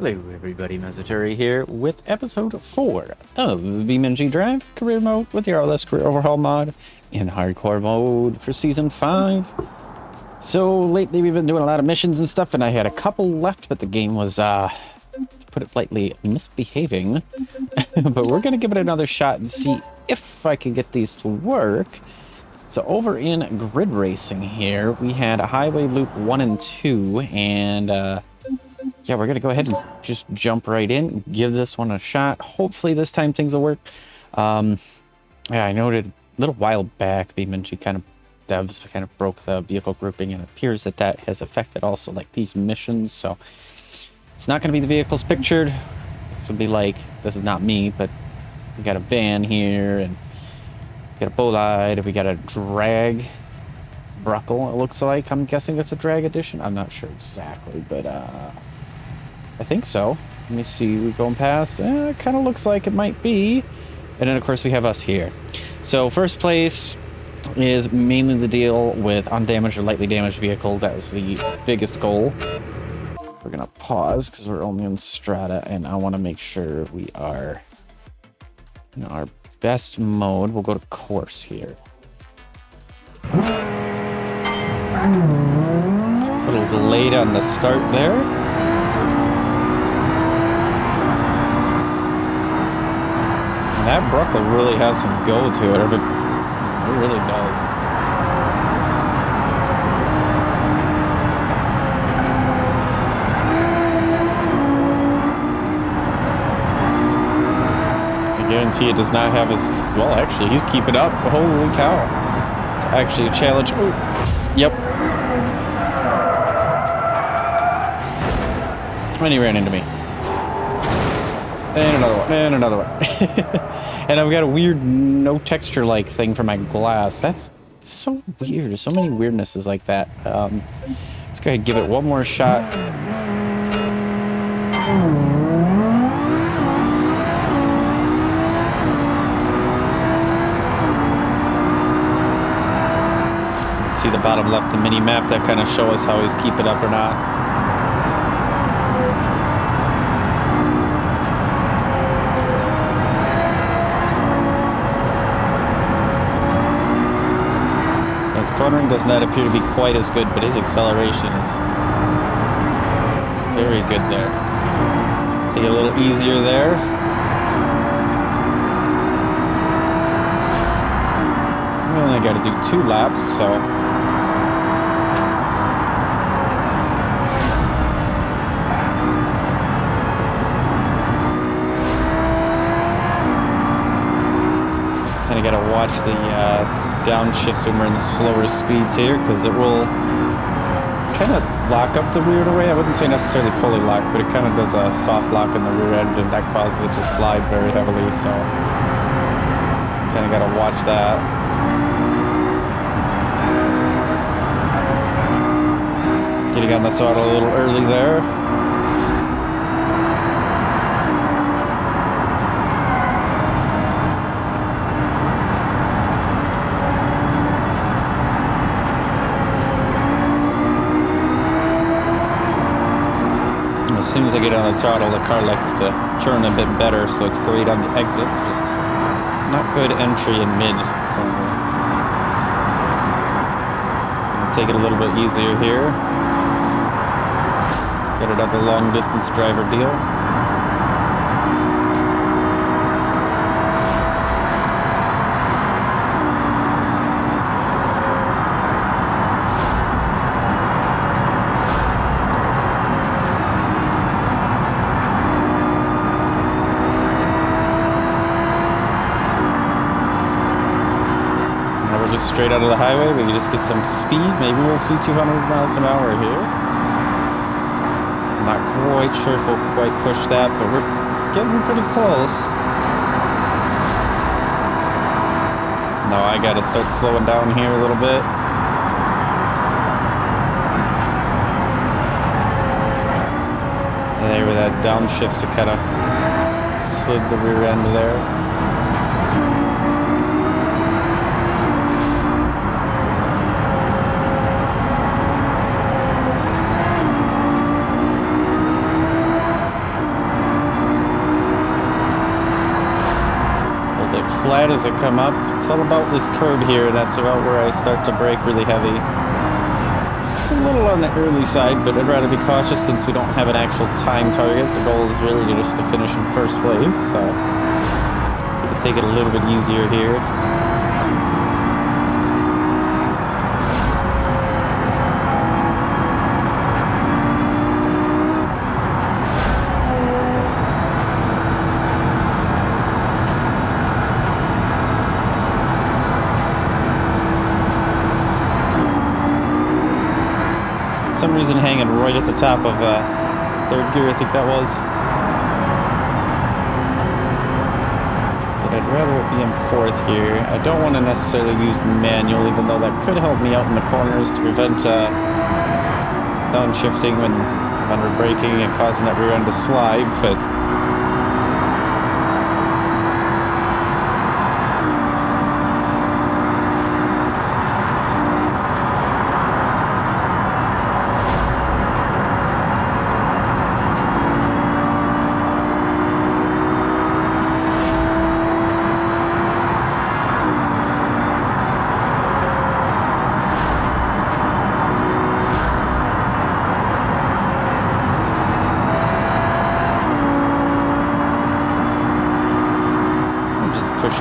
Hello everybody, Mazaturi here with episode 4 of BeamNG Drive Career Mode with the RLS Career Overhaul mod in Hardcore Mode for Season 5. So lately we've been doing a lot of missions and stuff, and I had a couple left, but the game was, to put it lightly, misbehaving. But we're going to give it another shot and see if I can get these to work. So over in Grid Racing here, we had a Highway Loop 1 and 2, and yeah, we're going to go ahead and just jump right in, give this one a shot. Hopefully this time things will work. Yeah, I noted a little while back, BeamNG devs kind of broke the vehicle grouping, and it appears that that has affected also like these missions. So it's not going to be the vehicles pictured. This will be like, this is not me, but we got a van here, and we got a bolide, we got a drag Bruckle, it looks like. I'm guessing it's a drag edition. I'm not sure exactly, but I think so. Let me see, we're going past. It kind of looks like it might be. And then, of course, we have us here. So first place is mainly the deal with undamaged or lightly damaged vehicle. That was the biggest goal. We're going to pause because we're only in strata, and I want to make sure we are in our best mode. We'll go to course here. A little delayed on the start there. And that Bruckle really has some go to it. It really does. I guarantee it does not have as... Well, actually, he's keeping up. Holy cow. It's actually a challenge. Oh, yep. And he ran into me. And another one, and another one. And I've got a weird no texture like thing for my glass. That's so weird. There's so many weirdnesses like that. Let's go ahead and give it one more shot. Let's see the bottom left, the mini map, that kind of show us how he's keeping up or not. Cornering does not appear to be quite as good, but his acceleration is very good there. Take it a little easier there. We only got to do 2 laps, so. Kind of got to watch the downshifts when we're in slower speeds here, because it will kind of lock up the rear away. I wouldn't say necessarily fully lock, but it kind of does a soft lock in the rear end, and that causes it to slide very heavily, so kind of got to watch that. Getting on the throttle a little early there. As soon as I get on the throttle, the car likes to turn a bit better, so it's great on the exits, just not good entry in mid. I'll take it a little bit easier here. Get it at the long distance driver deal. Straight out of the highway, we can just get some speed. Maybe we'll see 200 miles an hour here. I'm not quite sure if we'll quite push that, but we're getting pretty close. No, I gotta start slowing down here a little bit. And there where that downshift, so kind of slid the rear end there. flat as I come up. It's all about this curb here. That's about where I start to brake really heavy. It's a little on the early side, but I'd rather be cautious since we don't have an actual time target. The goal is really just to finish in first place, so we can take it a little bit easier here. Some reason hanging right at the top of third gear, I think that was. But I'd rather it be in fourth here. I don't want to necessarily use manual, even though that could help me out in the corners to prevent downshifting when under braking and causing that rear end to slide, but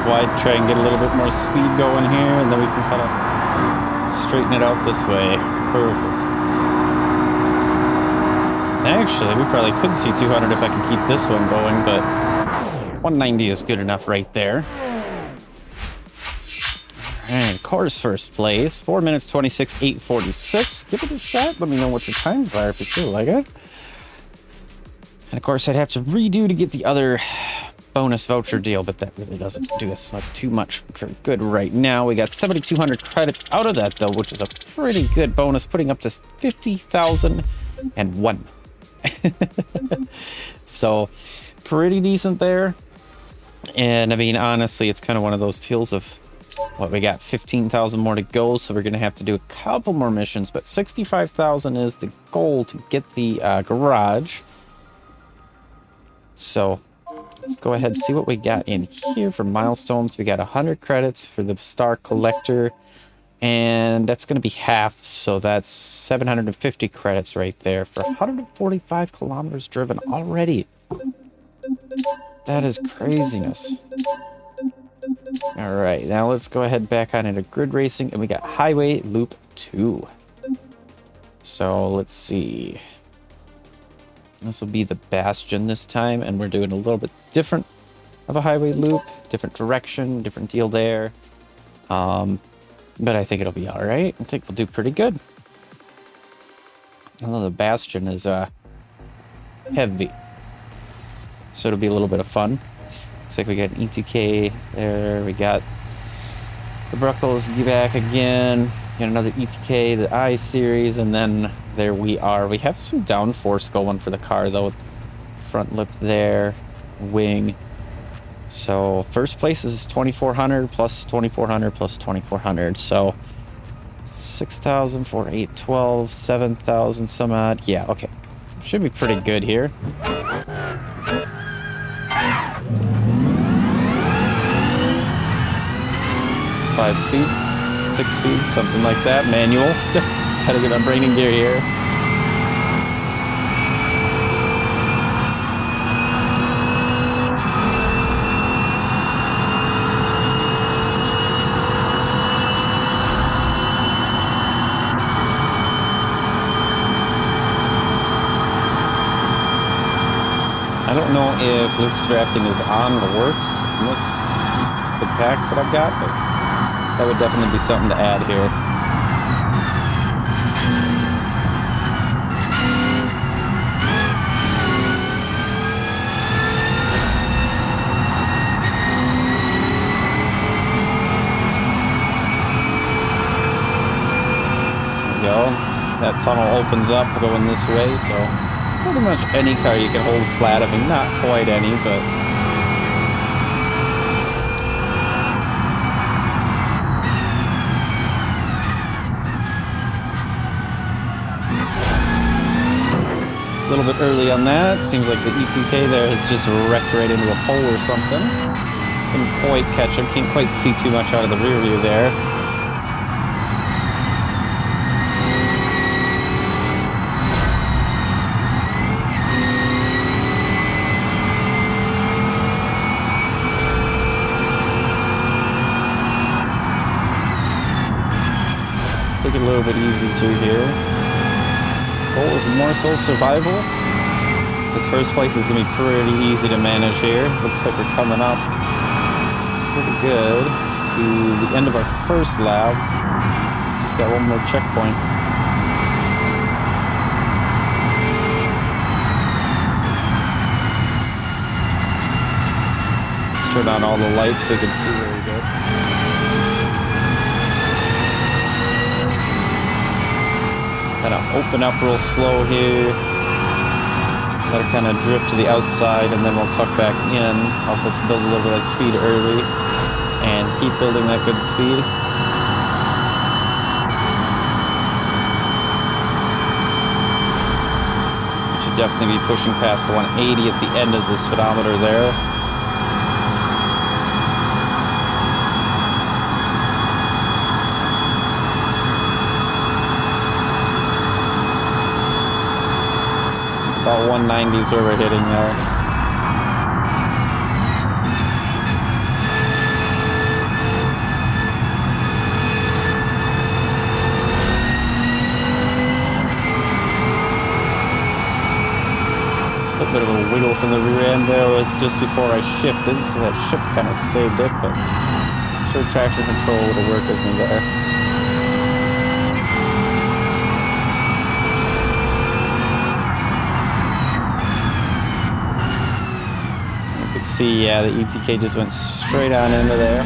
wide, try and get a little bit more speed going here, and then we can kind of straighten it out this way. Perfect. Actually, we probably could see 200 if I can keep this one going, but 190 is good enough right there. And course first place, 4 minutes 26, 8:46. Give it a shot. Let me know what your times are if you feel like it. And of course, I'd have to redo to get the other bonus voucher deal, but that really doesn't do us too much for good right now. We got 7,200 credits out of that, though, which is a pretty good bonus, putting up to 50,001. So, pretty decent there. And, I mean, honestly, it's kind of one of those deals of, what, we got 15,000 more to go, so we're going to have to do a couple more missions, but 65,000 is the goal to get the garage. So let's go ahead and see what we got in here for milestones. We got 100 credits for the star collector, and that's going to be half, so that's 750 credits right there for 145 kilometers driven already. That is craziness. All right, now let's go ahead back on into grid racing, and we got highway loop 2. So let's see. This will be the Bastion this time, and we're doing a little bit different of a highway loop, different direction, different deal there. But I think it'll be all right. I think we'll do pretty good. Although the Bastion is heavy, so it'll be a little bit of fun. Looks like we got an ETK there. We got the Bruckles back again. Got another ETK, the I series, and then there we are. We have some downforce going for the car, though. Front lip there, wing. So first place is 2,400 plus 2,400 plus 2,400. So 6,000 for 812, 7,000 some odd. Yeah, okay. Should be pretty good here. 5 speed. 6 speed, something like that, manual. Gotta get my brain in gear here. I don't know if Lucas drafting is on the works with the packs that I've got, but that would definitely be something to add here. There we go. That tunnel opens up going this way, so pretty much any car you can hold flat. I mean, not quite any, but a little bit early on that. Seems like the ETK there has just wrecked right into a pole or something. Couldn't quite catch him. Can't quite see too much out of the rear view there. Take it a little bit easy through here. Goal is more so survival. This first place is going to be pretty easy to manage here. Looks like we're coming up pretty good to the end of our first lap. Just got one more checkpoint. Let's turn on all the lights so we can see where we go. Gotta open up real slow here. Let it kind of drift to the outside, and then we'll tuck back in. Help us build a little bit of speed early, and keep building that good speed. We should definitely be pushing past the 180 at the end of the speedometer there. About 190 is where we're hitting there. A little bit of a wiggle from the rear end there with just before I shifted, so that shift kind of saved it, but I'm sure traction control would have worked with me there. See, yeah, the ETK just went straight on into there.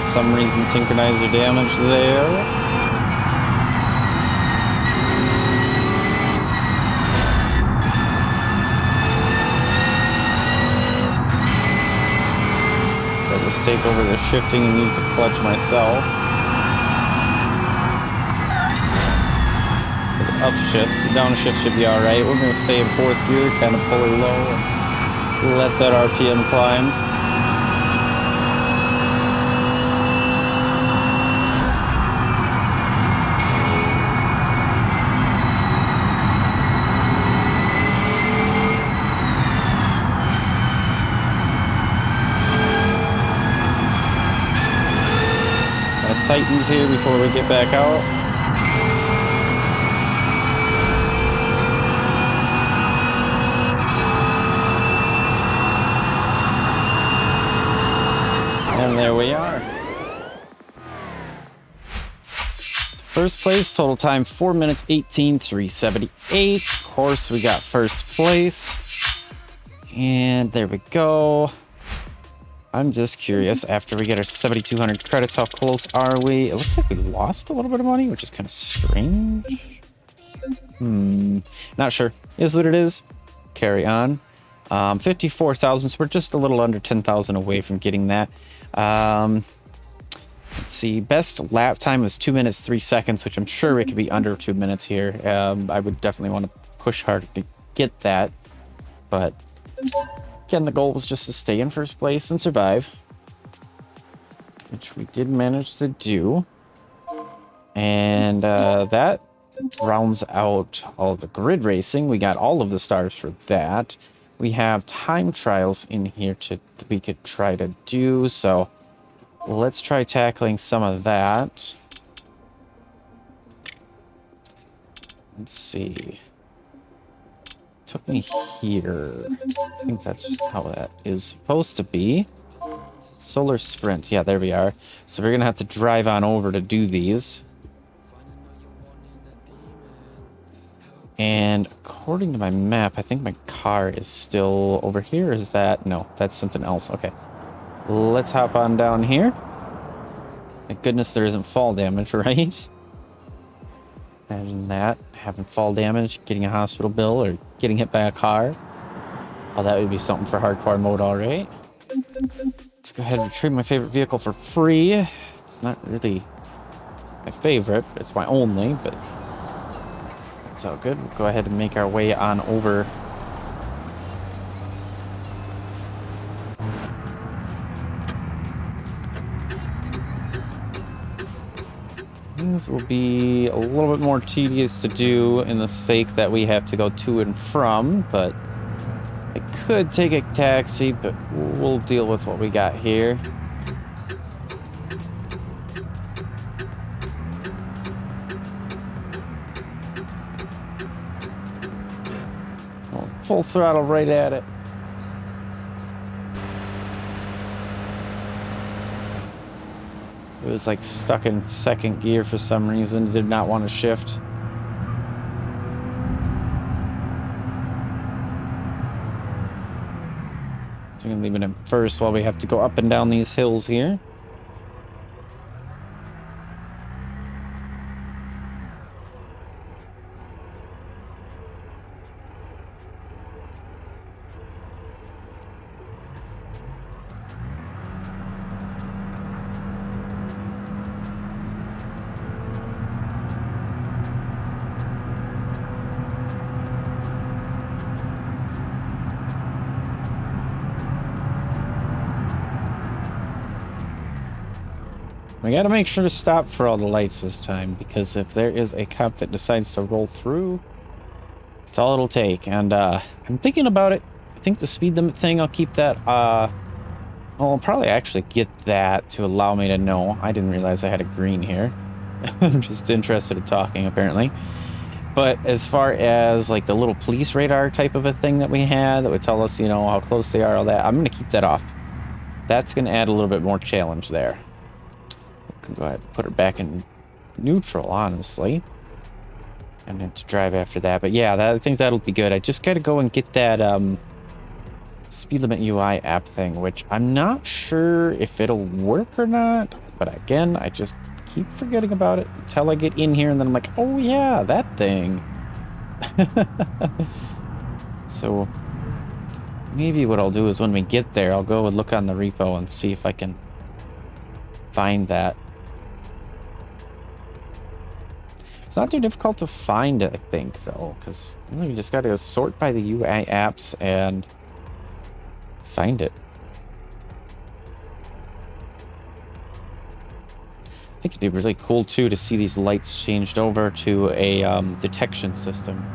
Some reason synchronizer damage there. So I'll just take over the shifting and use the clutch myself. Upshifts, downshift should be alright. We're going to stay in 4th gear, kind of pull her low, and let that RPM climb. Kind of tightens here before we get back out. And there we are. First place, total time 4 minutes 18:378. Of course, we got first place. And there we go. I'm just curious, after we get our 7,200 credits, how close are we? It looks like we lost a little bit of money, which is kind of strange. Not sure. Is what it is. Carry on. 54,000, so we're just a little under 10,000 away from getting that. Let's see, best lap time was 2 minutes 3 seconds, which I'm sure it could be under 2 minutes here. I would definitely want to push hard to get that, but again, the goal was just to stay in first place and survive, which we did manage to do. And that rounds out all of the grid racing. We got all of the stars for that. We have time trials in here we could try to do, so let's try tackling some of that. Let's see. Took me here. I think that's how that is supposed to be. Solar Sprint. Yeah, there we are. So we're going to have to drive on over to do these. And according to my map, I think my car is still over here. Is that? No, that's something else. Okay. Let's hop on down here. Thank goodness there isn't fall damage, right? Imagine that. Having fall damage, getting a hospital bill, or getting hit by a car. Oh, that would be something for hardcore mode, alright. Let's go ahead and retrieve my favorite vehicle for free. It's not really my favorite, it's my only, but It's all good. We'll go ahead and make our way on over. This will be a little bit more tedious to do in this fake that we have to go to and from, but I could take a taxi, but we'll deal with what we got here. Well, full throttle right at it. It was like stuck in second gear for some reason. It did not want to shift. So we're going to leave it in first while we have to go up and down these hills here. We gotta make sure to stop for all the lights this time, because if there is a cop that decides to roll through, it's all it'll take. And I'm thinking about it. I think the speed limit thing, I'll keep that. I'll probably actually get that to allow me to know. I didn't realize I had a green here. I'm just interested in talking, apparently. But as far as like the little police radar type of a thing that we had that would tell us, you know, how close they are, all that, I'm gonna keep that off. That's gonna add a little bit more challenge there. Can go ahead and put her back in neutral, honestly, and then to drive after that. But yeah, I think that'll be good. I just gotta go and get that speed limit UI app thing, which I'm not sure if it'll work or not, but again, I just keep forgetting about it until I get in here, and then I'm like, oh yeah, that thing. So maybe what I'll do is when we get there, I'll go and look on the repo and see if I can find that. It's not too difficult to find it, I think, though, because really we just got to go sort by the UI apps and find it. I think it'd be really cool, too, to see these lights changed over to a detection system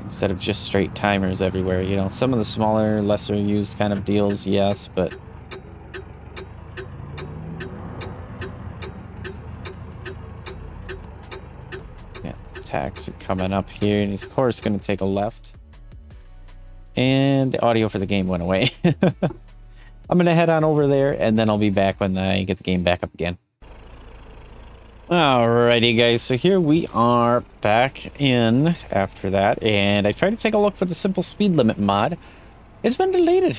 instead of just straight timers everywhere. You know, some of the smaller, lesser used kind of deals, yes, but taxi coming up here, and he's of course going to take a left, and the audio for the game went away. I'm going to head on over there, and then I'll be back when I get the game back up again. Alrighty guys, so here we are back in after that, and I tried to take a look for the simple speed limit mod. It's been deleted.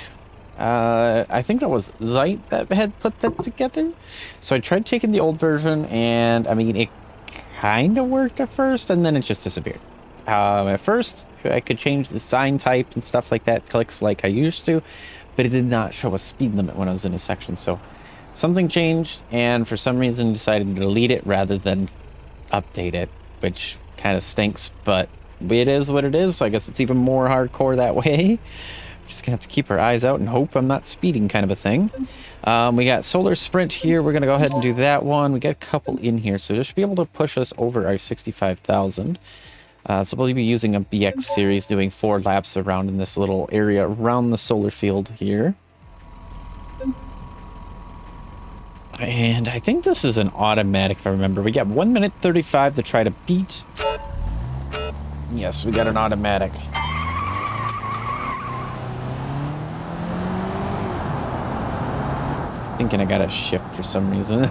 I think that was Zeit that had put that together. So I tried taking the old version, and I mean, it kind of worked at first, and then it just disappeared. At first, I could change the sign type and stuff like that, clicks like I used to, but it did not show a speed limit when I was in a section. So something changed, and for some reason decided to delete it rather than update it, which kind of stinks, but it is what it is. So I guess it's even more hardcore that way. Just gonna have to keep our eyes out and hope I'm not speeding, kind of a thing. We got Solar Sprint here. We're gonna go ahead and do that one. We got a couple in here, so this should be able to push us over our 65,000. So we'll be using a BX series, doing 4 laps around in this little area around the solar field here. And I think this is an automatic, if I remember. We got 1 minute 35 to try to beat. Yes, we got an automatic. Thinking I got a shift for some reason.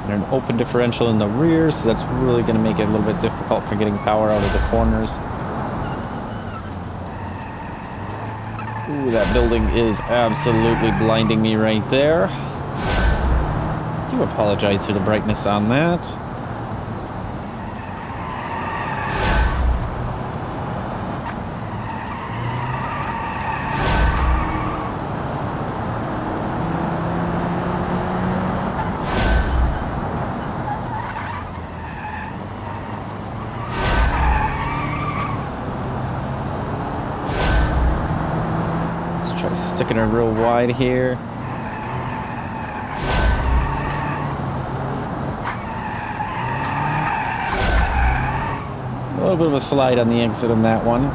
And an open differential in the rear, so that's really going to make it a little bit difficult for getting power out of the corners. Ooh, that building is absolutely blinding me right there. I do apologize for the brightness on that. Let's try sticking her real wide here. A little bit of a slide on the exit on that one.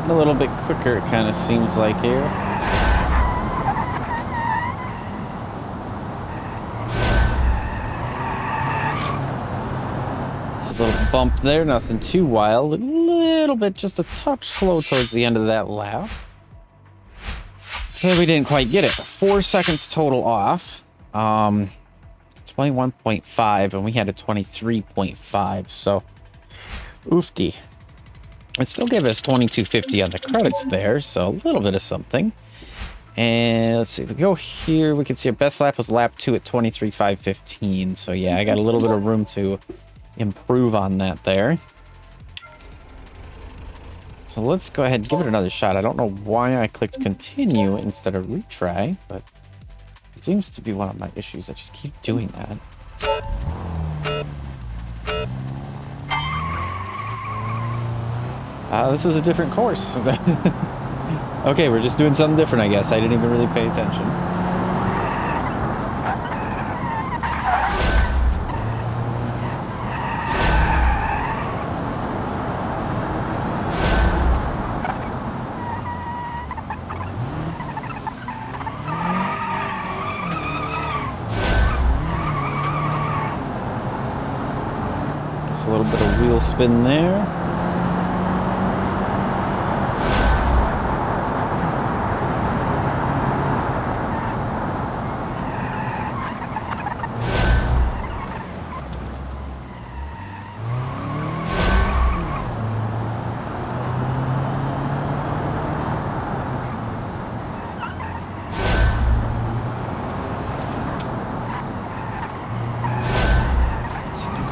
A little bit quicker, it kind of seems like here. Just a little bump there, nothing too wild. A little bit, just a touch slow towards the end of that lap. Okay, we didn't quite get it. 4 seconds total off. 21.5, and we had a 23.5, so oofty. It still gave us 2250 on the credits there, so a little bit of something. And let's see, if we go here, we can see our best lap was lap 2 at 23.515. So yeah, I got a little bit of room to improve on that there. So let's go ahead and give it another shot. I don't know why I clicked continue instead of retry, but it seems to be one of my issues. I just keep doing that. This is a different course. Okay, we're just doing something different, I guess. I didn't even really pay attention. Just a little bit of wheel spin there.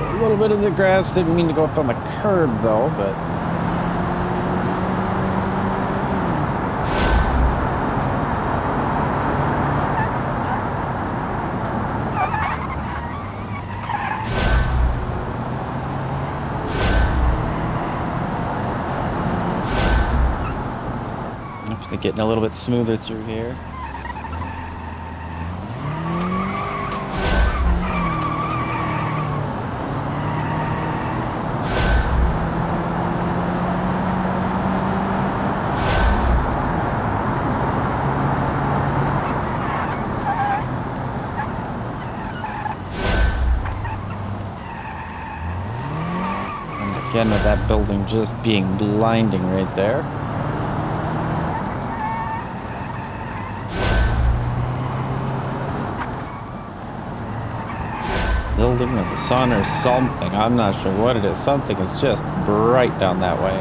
A little bit of the grass, didn't mean to go up on the curb though, but hopefully getting a little bit smoother through here. Again, with that building just being blinding right there. Building with the sun or something. I'm not sure what it is. Something is just bright down that way.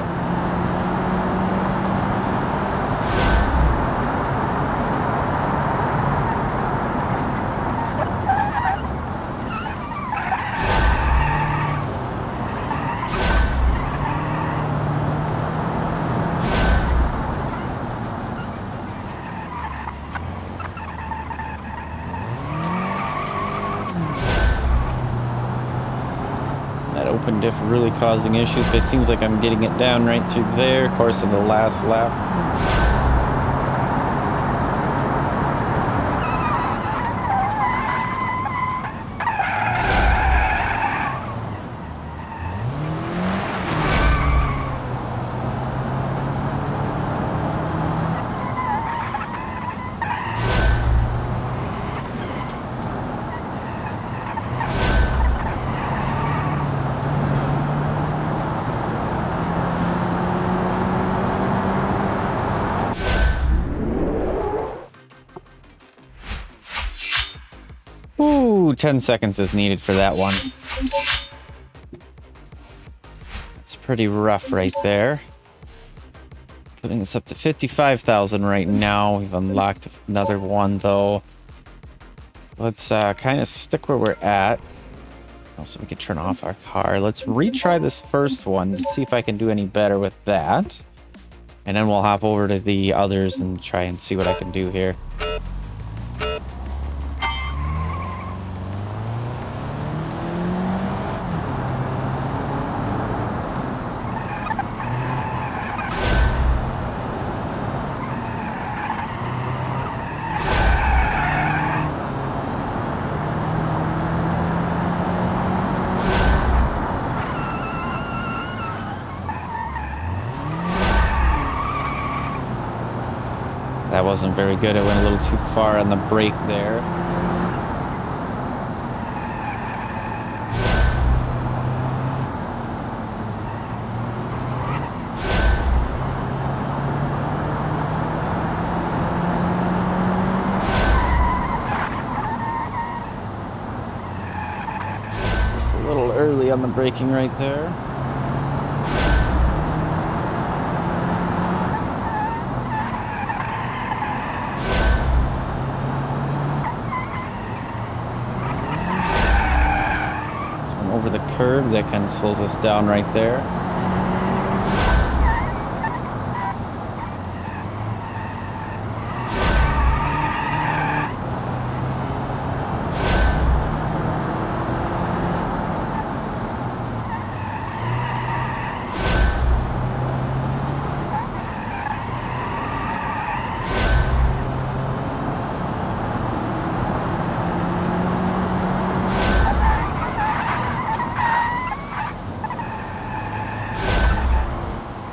Open diff really causing issues, but it seems like I'm getting it down right through there. Of course, in the last lap. Ooh, 10 seconds is needed for that one. It's pretty rough right there. Putting us up to 55,000 right now. We've unlocked another one though. Let's kind of stick where we're at. So we can turn off our car. Let's retry this first one to see if I can do any better with that. And then we'll hop over to the others and try and see what I can do here. That wasn't very good. It went a little too far on the brake there. Just a little early on the braking right there. Over the curb, that kind of slows us down right there.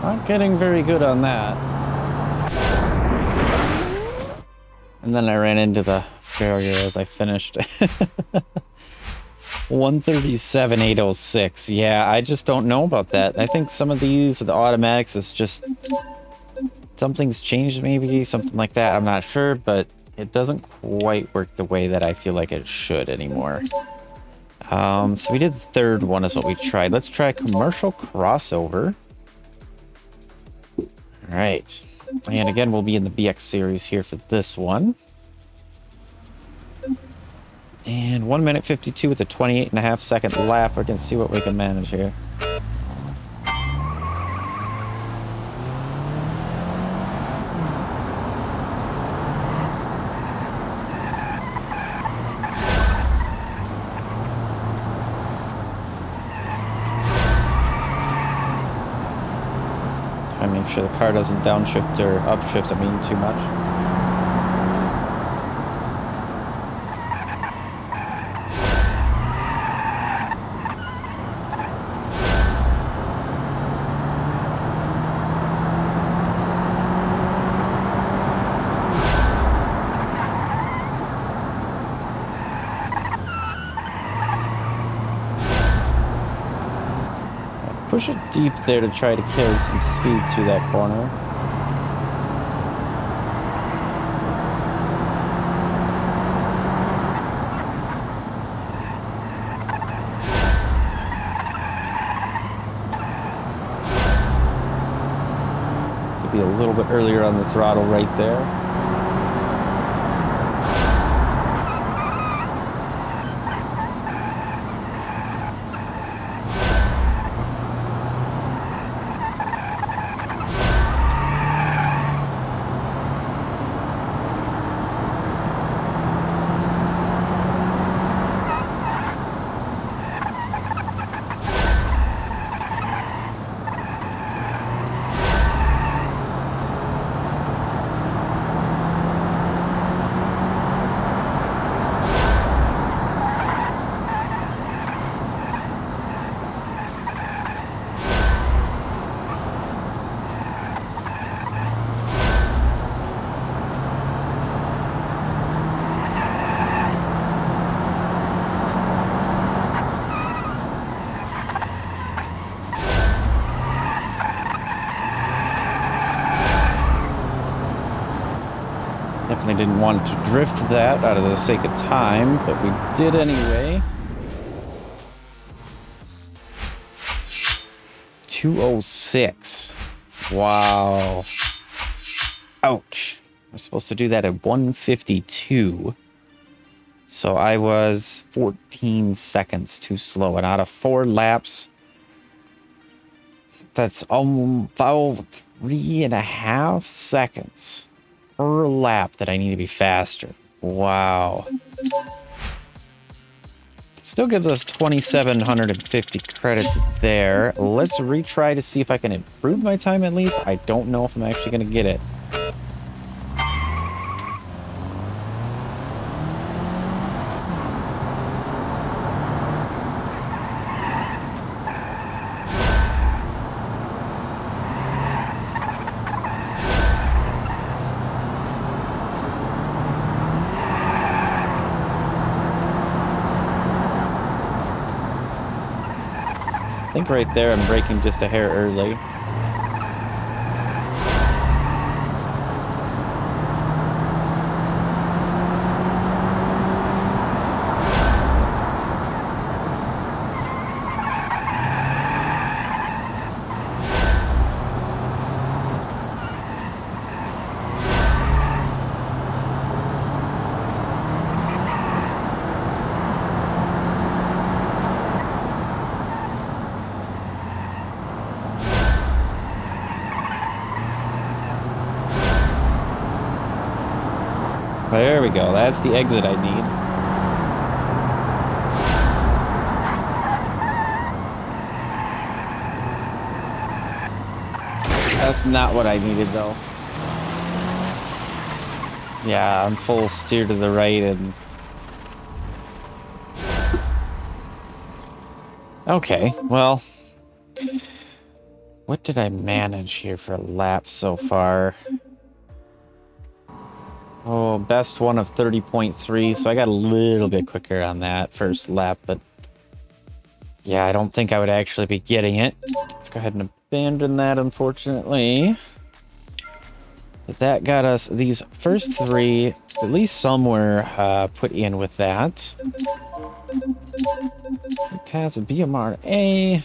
Not getting very good on that. And then I ran into the barrier as I finished. 137,806. Yeah, I just don't know about that. I think some of these with the automatics is just something's changed, maybe something like that. I'm not sure, but it doesn't quite work the way that I feel like it should anymore. So we did the third one is what we tried. Let's try commercial crossover. All right, and again, we'll be in the BX series here for this one. And 1 minute 52 with a 28.5 second lap. We can see what we can manage here. I make sure the car doesn't downshift or upshift, too much. Push it deep there to try to kill some speed through that corner. Could be a little bit earlier on the throttle right there. Definitely didn't want to drift that out of the sake of time, but we did anyway. 206. Wow. Ouch. We're supposed to do that at 152. So I was 14 seconds too slow. And out of 4 laps, that's about 3.5 seconds per lap that I need to be faster. Wow. Still gives us 2,750 credits there. Let's retry to see if I can improve my time at least. I don't know if I'm actually going to get it. I think right there I'm braking just a hair early. There we go. That's the exit I need. That's not what I needed, though. Yeah, I'm full steer to the right and... Okay, well... What did I manage here for a lap so far? Oh, best one of 30.3, so I got a little bit quicker on that first lap, but yeah, I don't think I would actually be getting it. Let's go ahead and abandon that, unfortunately. But that got us these first 3, at least somewhere put in with that. Paths of BMRA.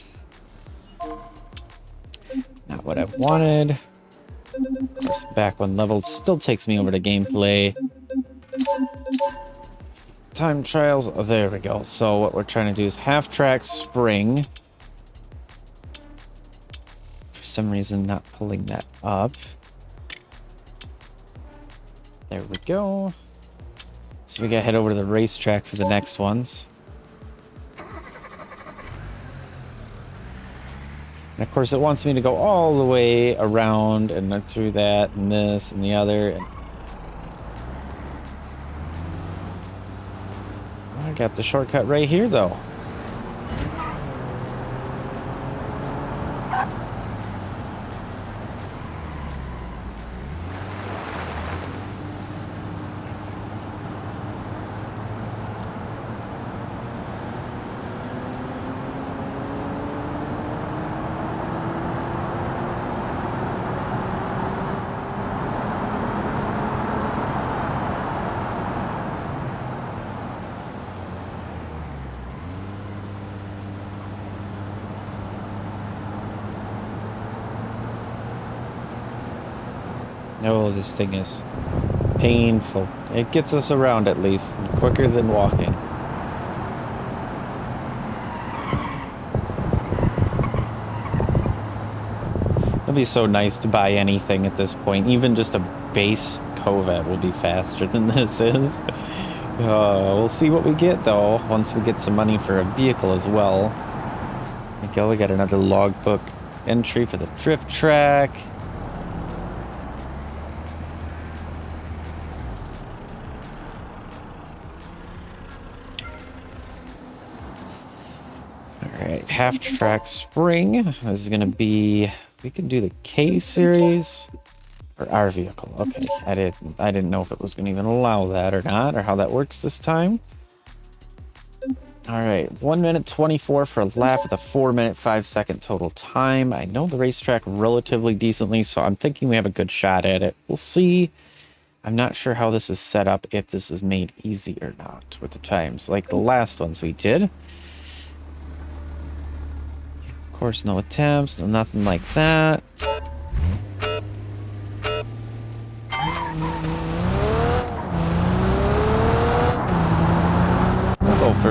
Not what I wanted. Of course, back one level still takes me over to gameplay. Time trials. Oh, there we go. So what we're trying to do is half-track spring. For some reason, not pulling that up. There we go. So we gotta head over to the racetrack for the next ones. And of course, it wants me to go all the way around and then through that and this and the other. And I got the shortcut right here, though. Oh, this thing is painful. It gets us around at least, quicker than walking. It'll be so nice to buy anything at this point. Even just a base Corvette will be faster than this is. We'll see what we get, though, once we get some money for a vehicle as well. There we go, we got another logbook entry for the drift track. Alright, half-track spring. This is going to be... We can do the K series or our vehicle. Okay, I didn't know if it was going to even allow that or not, or how that works this time. Alright, 1 minute 24 for a lap with a 4 minute 5 second total time. I know the racetrack relatively decently, so I'm thinking we have a good shot at it. We'll see. I'm not sure how this is set up, if this is made easy or not with the times, like the last ones we did. Of course, no attempts, no nothing like that.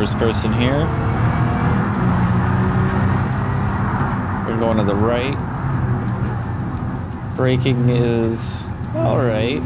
first person here. We're going to the right. Braking is all right.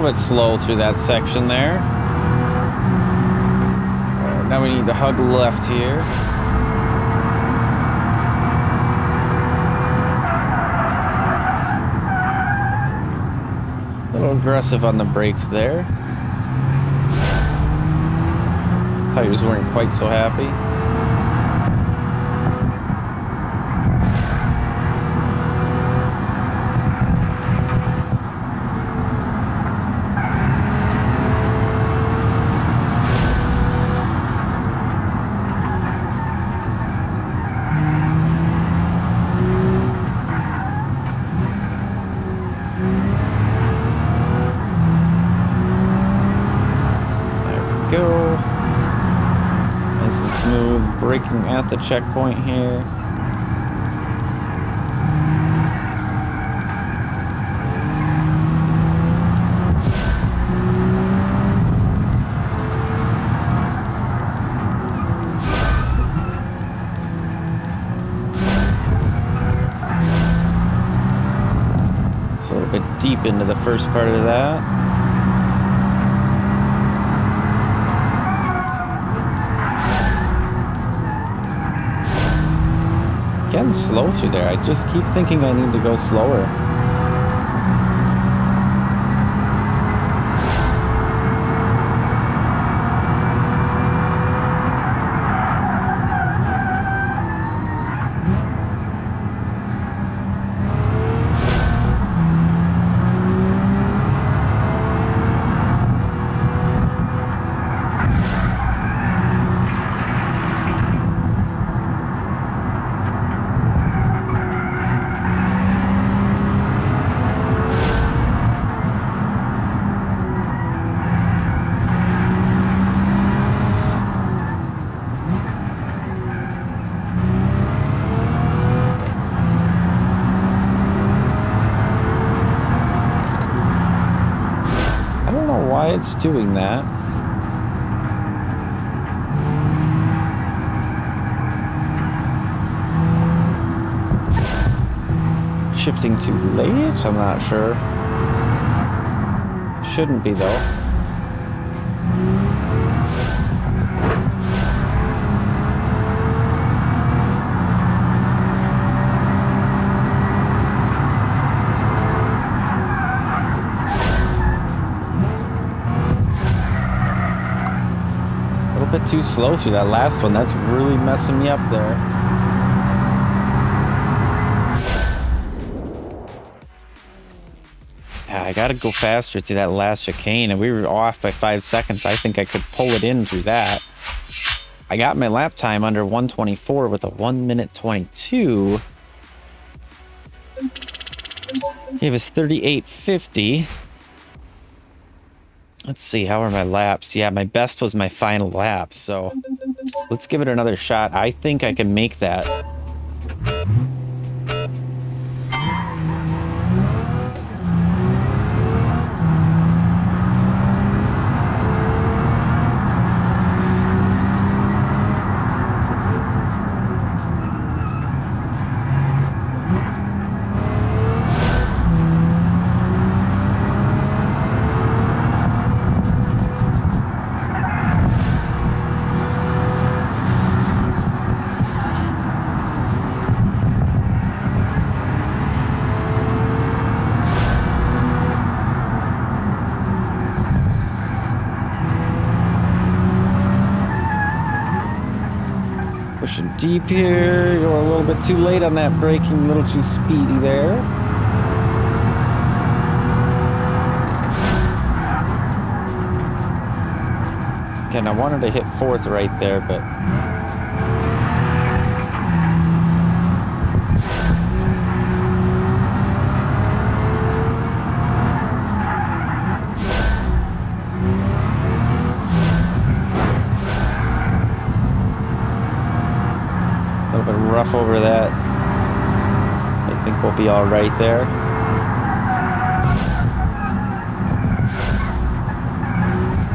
Bit slow through that section there. Now we need to hug left here. A little aggressive on the brakes there. Tires weren't quite so happy. Go. Nice and smooth, braking at the checkpoint here. So a little bit deep into the first part of that. Getting slow through there. I just keep thinking I need to go slower. Why it's doing that. Shifting too late? I'm not sure. Shouldn't be though. Bit too slow through that last one. That's really messing me up there. Yeah, I gotta go faster through that last chicane, and we were off by 5 seconds. I think I could pull it in through that. I got my lap time under 1:24 with a 1:22. It was 38:50. Let's see, how are my laps? Yeah, my best was my final lap, so let's give it another shot. I think I can make that. pushing deep here. You're a little bit too late on that braking, a little too speedy there. Again, I wanted to hit fourth right there, but... a little bit rough over that. I think we'll be all right there.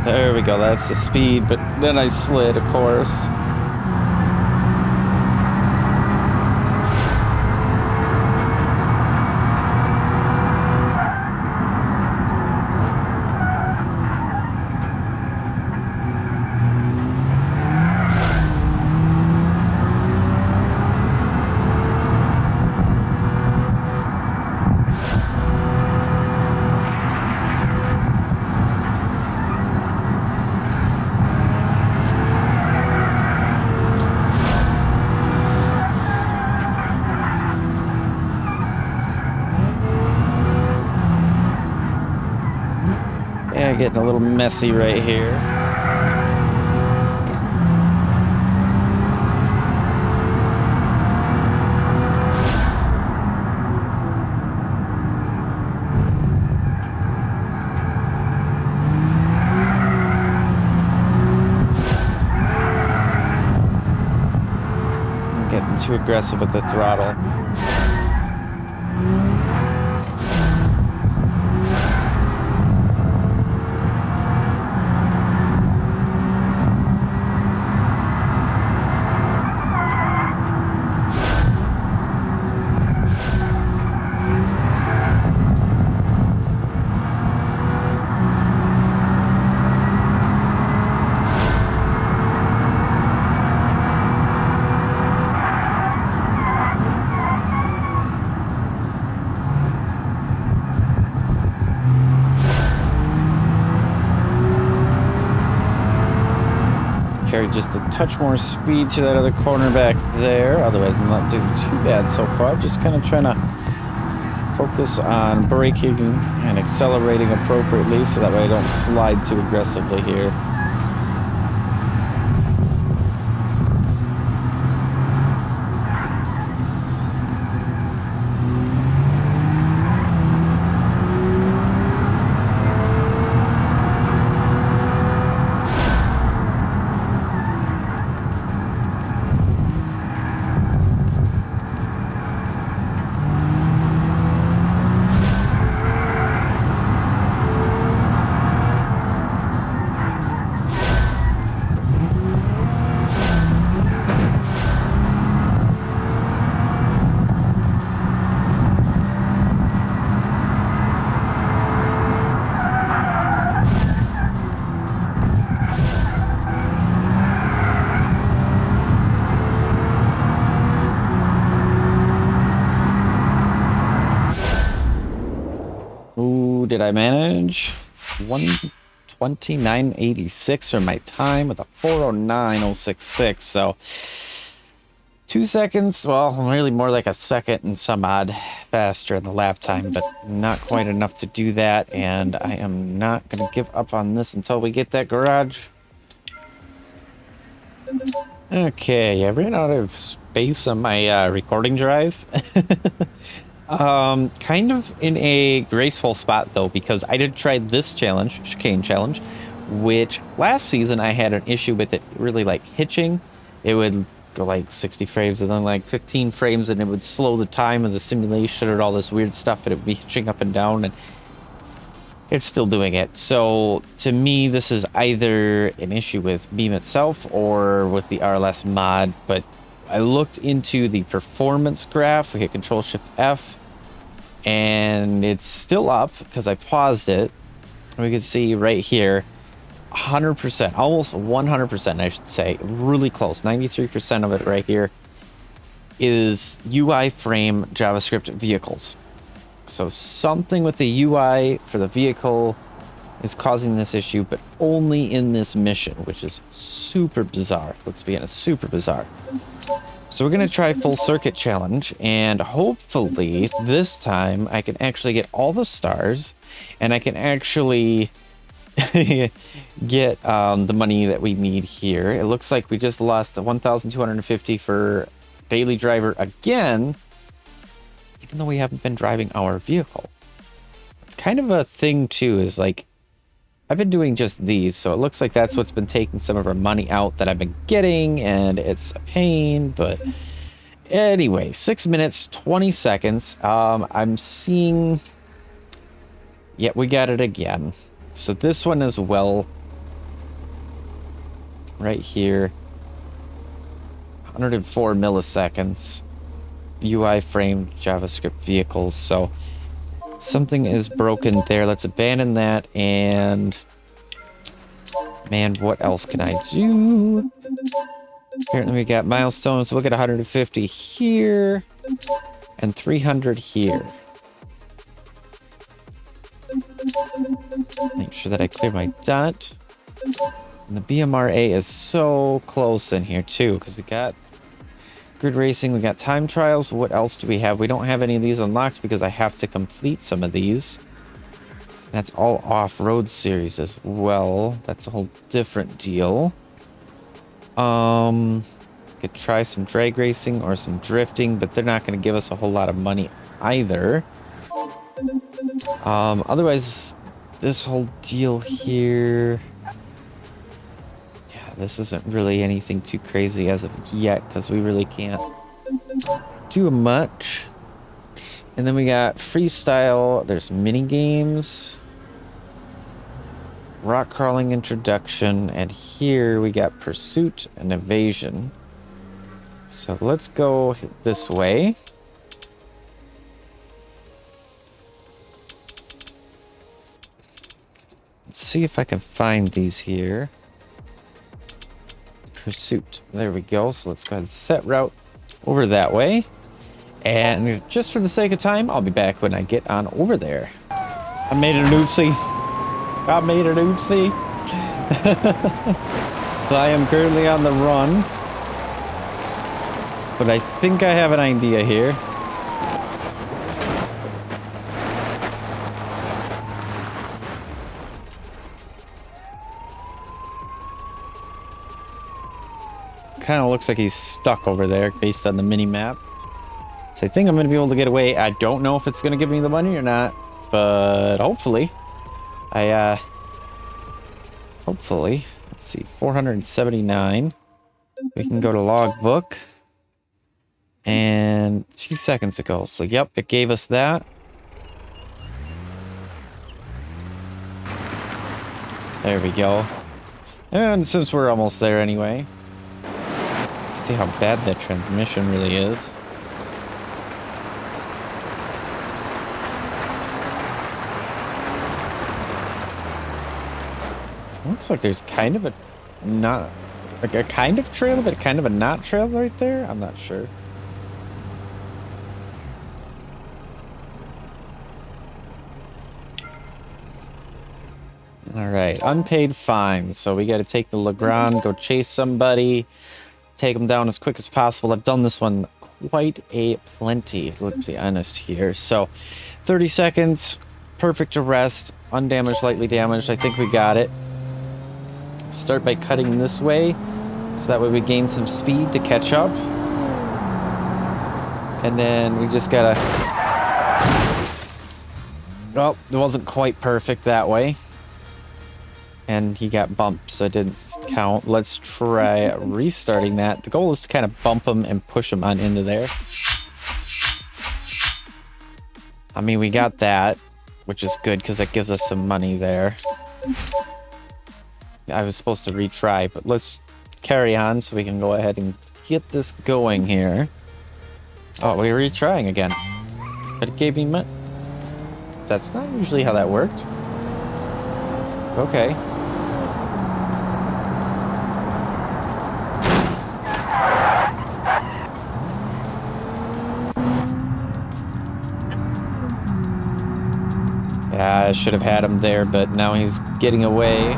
There we go, that's the speed, but then I slid, of course. Yeah, getting a little messy right here. I'm getting too aggressive with the throttle. Carry just a touch more speed to that other corner back there. Otherwise, I'm not doing too bad so far. Just kind of trying to focus on braking and accelerating appropriately so that way I don't slide too aggressively here. Did I manage? 129.86 for my time with a 409.066. So 2 seconds, well, really more like a second and some odd faster in the lap time, but not quite enough to do that. And I am not going to give up on this until we get that garage. Okay, I ran out of space on my recording drive. Kind of in a graceful spot though, because I did try this challenge, chicane challenge, which last season I had an issue with it really like hitching. It would go like 60 frames and then like 15 frames and it would slow the time of the simulation and all this weird stuff, and it would be hitching up and down, and it's still doing it. So to me, this is either an issue with Beam itself or with the RLS mod, but I looked into the performance graph. We hit Control Shift F and it's still up because I paused it. We can see right here 100%, almost 100%, I should say, really close, 93% of it right here is UI frame JavaScript vehicles. So something with the UI for the vehicle is causing this issue, but only in this mission, which is super bizarre. Let's be honest, super bizarre. So we're going to try full circuit challenge, and hopefully this time I can actually get all the stars, and I can actually get the money that we need here. It looks like we just lost 1,250 for daily driver again, even though we haven't been driving our vehicle. It's kind of a thing too, is like, I've been doing just these, so it looks like that's what's been taking some of our money out that I've been getting, and it's a pain, but anyway, 6 minutes, 20 seconds. I'm seeing, yeah, we got it again. So this one as well, right here, 104 milliseconds, UI framed JavaScript vehicles, so something is broken there. Let's abandon that, and man, what else can I do? Apparently we got milestones. We'll get 150 here and 300 here. Make sure that I clear my dot. And the BMRA is so close in here too, because we got grid racing, we got time trials. What else do we have? We don't have any of these unlocked because I have to complete some of these. That's all off-road series as well. That's a whole different deal. Could try some drag racing or some drifting, but they're not going to give us a whole lot of money either. Otherwise, this whole deal here, yeah, this isn't really anything too crazy as of yet, because we really can't do much. And then we got freestyle, there's mini games, rock crawling introduction, and here we got pursuit and evasion. So let's go this way. Let's see if I can find these here. Pursuit. There we go. So let's go ahead and set route over that way. And just for the sake of time, I'll be back when I get on over there. I made an oopsie. I made an oopsie. So I am currently on the run. But I think I have an idea here. Kind of looks like he's stuck over there based on the mini map. So I think I'm going to be able to get away. I don't know if it's going to give me the money or not, but hopefully. Hopefully. Let's see, 479. We can go to logbook. And 2 seconds ago. So yep, it gave us that. There we go. And since we're almost there anyway, see how bad that transmission really is. Looks like there's kind of a not like a kind of trail, but kind of a not trail right there. I'm not sure. All right, unpaid fine. So we got to take the Legrand, go chase somebody, take them down as quick as possible. I've done this one quite a plenty. Let's be honest here. So 30 seconds, perfect arrest, undamaged, lightly damaged. I think we got it. Start by cutting this way, so that way we gain some speed to catch up. And then we just gotta... Well, it wasn't quite perfect that way. And he got bumped, so it didn't count. Let's try restarting that. The goal is to kind of bump him and push him on into there. I mean, we got that, which is good because that gives us some money there. I was supposed to retry, but let's carry on so we can go ahead and get this going here. Oh, we're retrying again. But it gave me money. That's not usually how that worked. Okay. Yeah, I should have had him there, but now he's getting away.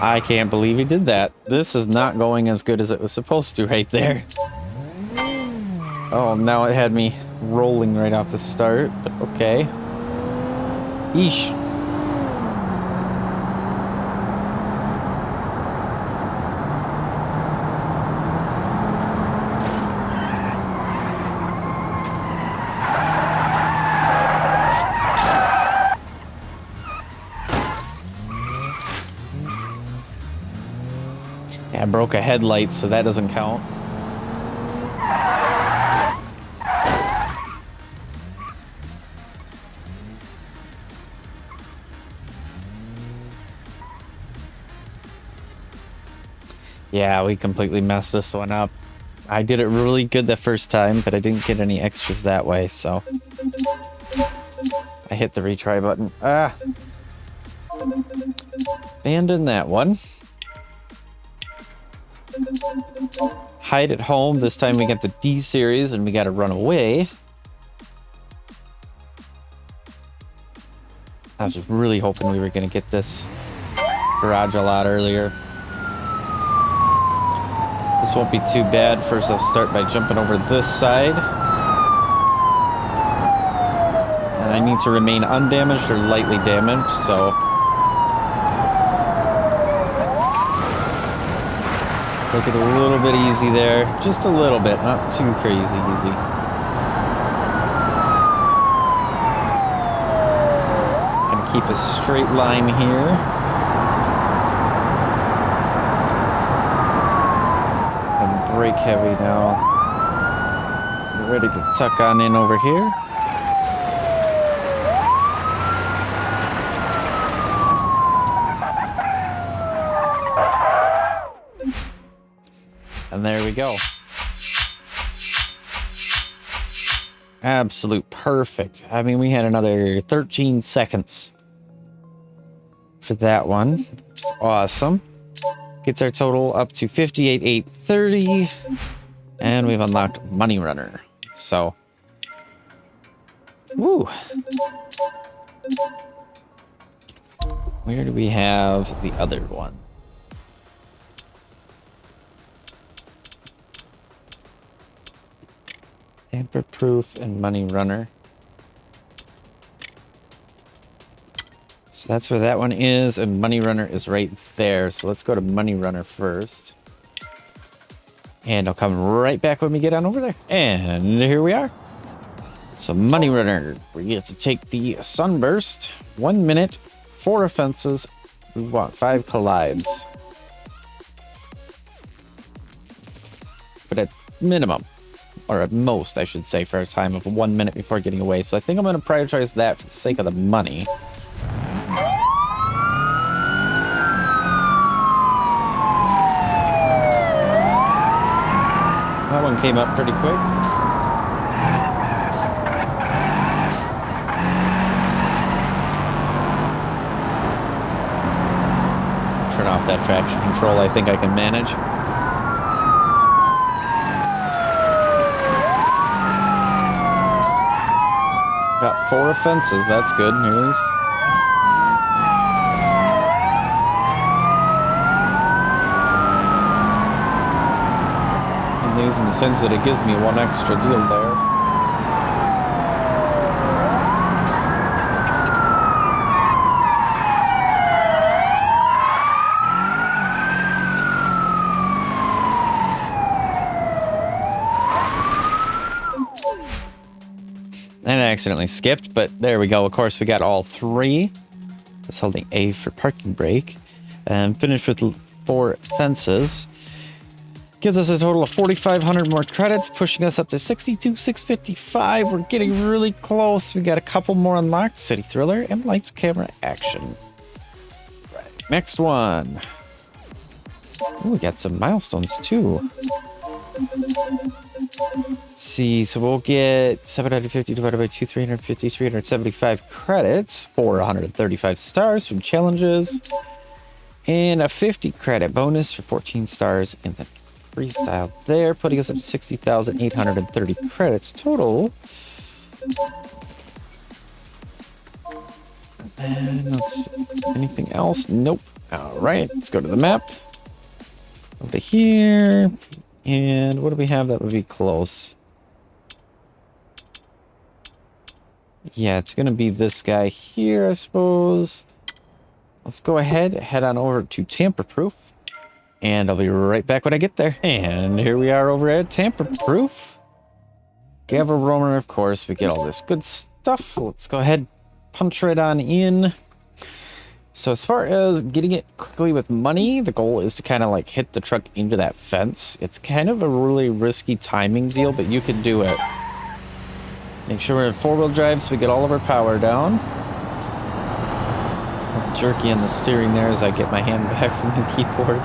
I can't believe he did that. This is not going as good as it was supposed to right there. Oh, now it had me rolling right off the start, but okay. Eesh. I broke a headlight, so that doesn't count. Yeah, we completely messed this one up. I did it really good the first time, but I didn't get any extras that way, so I hit the retry button. Ah! Abandon that one. Hide at home. This time we got the D series and we got to run away. I was just really hoping we were going to get this garage a lot earlier. This won't be too bad. First I'll start by jumping over this side. And I need to remain undamaged or lightly damaged, so take it a little bit easy there. Just a little bit, not too crazy easy. Gonna keep a straight line here. And brake heavy now. Ready to tuck on in over here. And there we go. Absolute perfect. I mean, we had another 13 seconds for that one. Which is awesome. Gets our total up to 58,830. And we've unlocked Money Runner. So, woo. Where do we have the other one? Tamper-proof and Money Runner. So that's where that one is, and Money Runner is right there. So let's go to Money Runner first. And I'll come right back when we get on over there. And here we are. So Money Runner, we get to take the Sunburst. 1 minute, 4 offenses. We want 5 collides. But at minimum, or at most, I should say, for a time of 1 minute before getting away. So I think I'm going to prioritize that for the sake of the money. That one came up pretty quick. Turn off that traction control. I think I can manage. Got 4 offenses, that's good news. Good news in the sense that it gives me 1 extra deal there. And I accidentally skipped, but there we go. Of course, we got all 3. Just holding A for parking brake. And finished with 4 fences. Gives us a total of 4,500 more credits, pushing us up to 62,655. We're getting really close. We got a couple more unlocked. City Thriller and Lights, Camera, Action. Right. Next one. Ooh, we got some milestones too. Let's see. So we'll get 750 divided by 2, 350, 375 credits, 435 stars from challenges, and a 50 credit bonus for 14 stars in the freestyle there, putting us up to 60,830 credits total. And let's see. Anything else? Nope. All right, let's go to the map. Over here. And what do we have that would be close? Yeah, it's going to be this guy here, I suppose. Let's go ahead, head on over to Tamper-Proof. And I'll be right back when I get there. And here we are over at Tamper-Proof. Gavel Roamer, of course. We get all this good stuff. Let's go ahead, punch right on in. So as far as getting it quickly with money, the goal is to kind of like hit the truck into that fence. It's kind of a really risky timing deal, but you can do it. Make sure we're in 4-wheel drive so we get all of our power down. Jerky on the steering there as I get my hand back from the keyboard.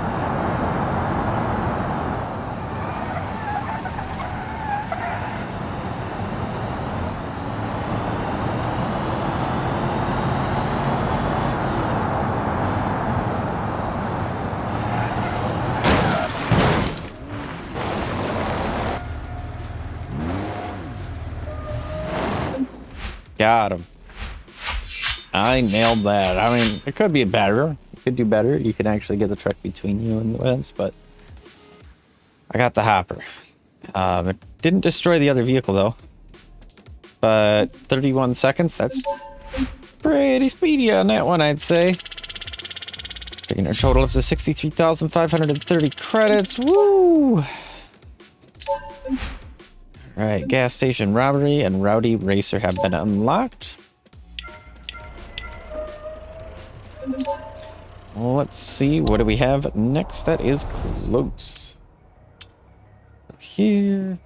Got him. I nailed that. I mean, it could be better. You could do better. You can actually get the truck between you and the fence, but I got the hopper. It didn't destroy the other vehicle, though. But 31 seconds, that's pretty speedy on that one, I'd say. Taking our total up to 63,530 credits. Woo! Alright, gas station robbery and rowdy racer have been unlocked. Let's see, what do we have next? That is close. Up here.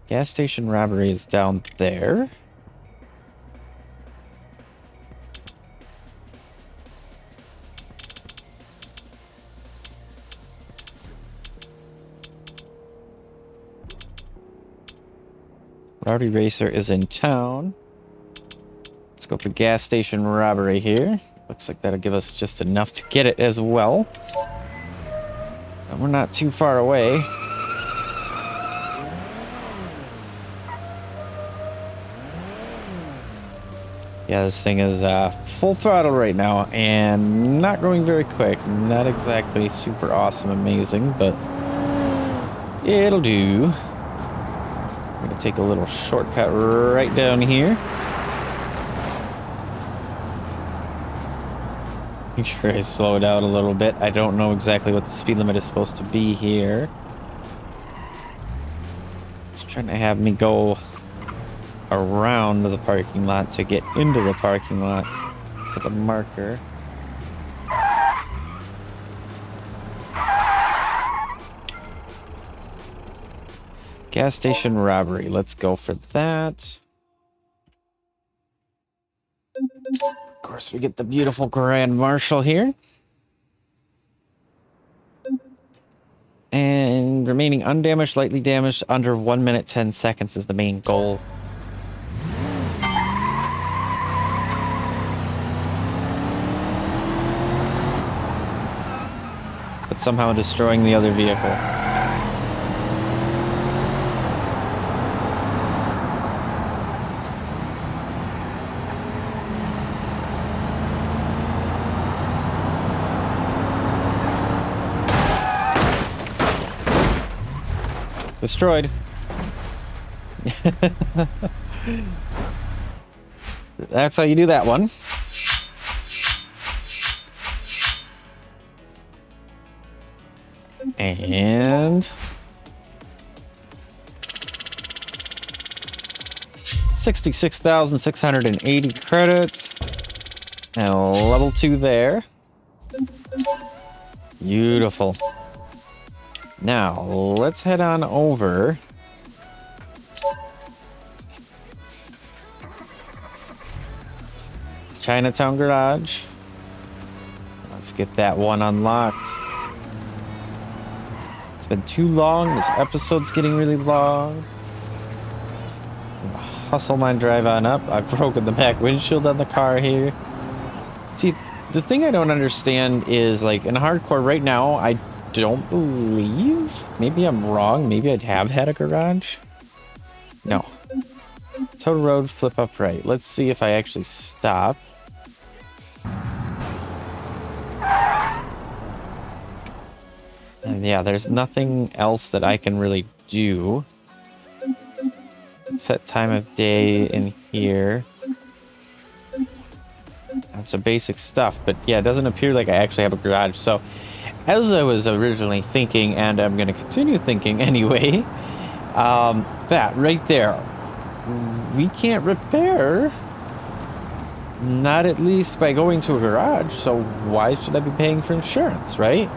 Gas station robbery is down there. Rowdy Racer is in town. Let's go for gas station robbery here. Looks like that'll give us just enough to get it as well. And we're not too far away. Yeah, this thing is full throttle right now and not going very quick. Not exactly super awesome, amazing, but it'll do. I'm gonna take a little shortcut right down here. Make sure I slow it out a little bit. I don't know exactly what the speed limit is supposed to be here. It's trying to have me go around the parking lot to get into the parking lot for the marker. Gas station robbery. Let's go for that. Of course, we get the beautiful Grand Marshal here. And remaining undamaged, lightly damaged, under 1 minute 10 seconds is the main goal. But somehow destroying the other vehicle. Destroyed. That's how you do that one. And 66,680 credits. And level 2 there. Beautiful. Now, let's head on over. Chinatown Garage. Let's get that one unlocked. It's been too long. This episode's getting really long. Hustle my drive on up. I've broken the back windshield on the car here. See, the thing I don't understand is, like, in hardcore right now, I don't believe, maybe I'm wrong, maybe I'd have had a garage. No. Total road, flip up right. Let's see if I actually stop. And yeah, there's nothing else that I can really do. Set time of day in here. That's some basic stuff, but yeah, it doesn't appear like I actually have a garage. So, as I was originally thinking, and I'm going to continue thinking anyway, that right there, we can't repair. Not at least by going to a garage, so why should I be paying for insurance, right?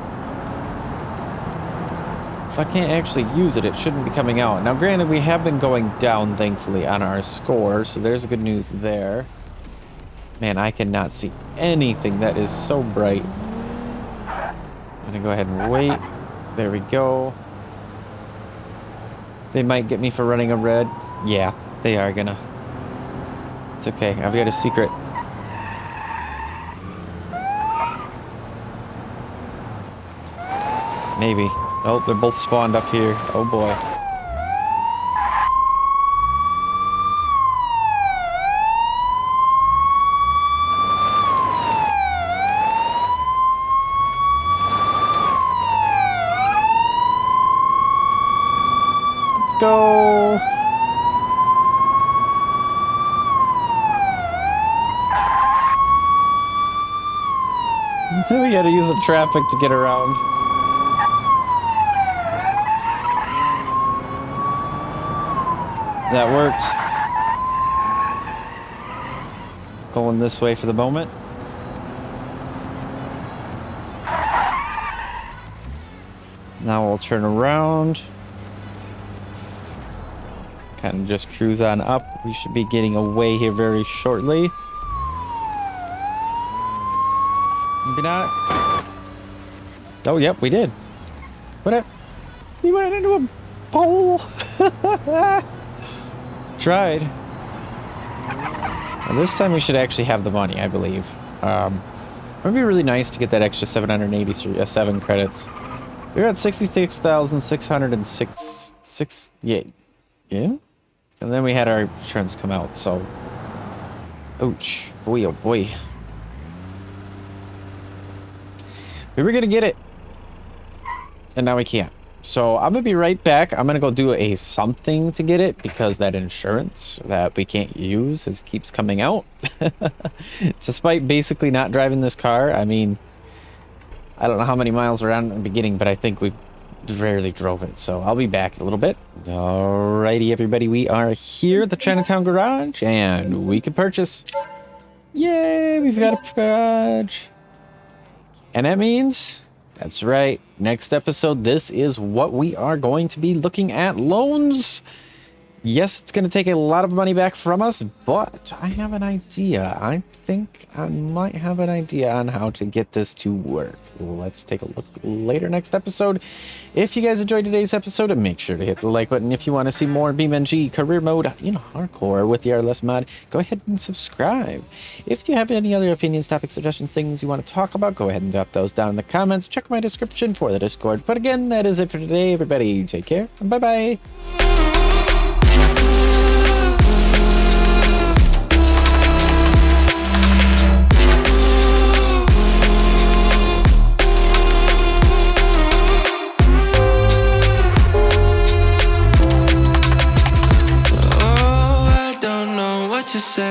If I can't actually use it, it shouldn't be coming out. Now, granted, we have been going down, thankfully, on our score, so there's good news there. Man, I cannot see anything. That is so bright. I'm gonna go ahead and wait. There we go. They might get me for running a red. Yeah, they are gonna. It's okay. I've got a secret. Maybe. Oh, they're both spawned up here. Oh boy. Let's go. We gotta use the traffic to get around. That worked. Going this way for the moment. Now we'll turn around. Kind of just cruise on up. We should be getting away here very shortly. Maybe not. Oh, yep, we did. What? We went into a pole. Tried. Well, this time we should actually have the money, I believe. It would be really nice to get that extra 7 credits. We're at 66,668. Yeah? And then we had our insurance come out, so... Ouch. Boy, oh boy. We were gonna get it. And now we can't. So I'm gonna be right back. I'm gonna go do a something to get it because that insurance that we can't use keeps coming out. Despite basically not driving this car. I mean, I don't know how many miles we're on in the beginning, but I think we've rarely drove it. So I'll be back in a little bit. Alrighty, everybody. We are here at the Chinatown Garage and we can purchase. Yay, we've got a garage. And that means... That's right. Next episode, this is what we are going to be looking at. Loans. Yes, it's going to take a lot of money back from us, but I have an idea. I think I might have an idea on how to get this to work. Let's take a look later next episode. If you guys enjoyed today's episode, make sure to hit the like button. If you want to see more BeamNG career mode in hardcore with the RLS mod, go ahead and subscribe. If you have any other opinions, topics, suggestions, things you want to talk about, go ahead and drop those down in the comments. Check my description for the Discord. But again, that is it for today. Everybody, take care. Bye-bye. To say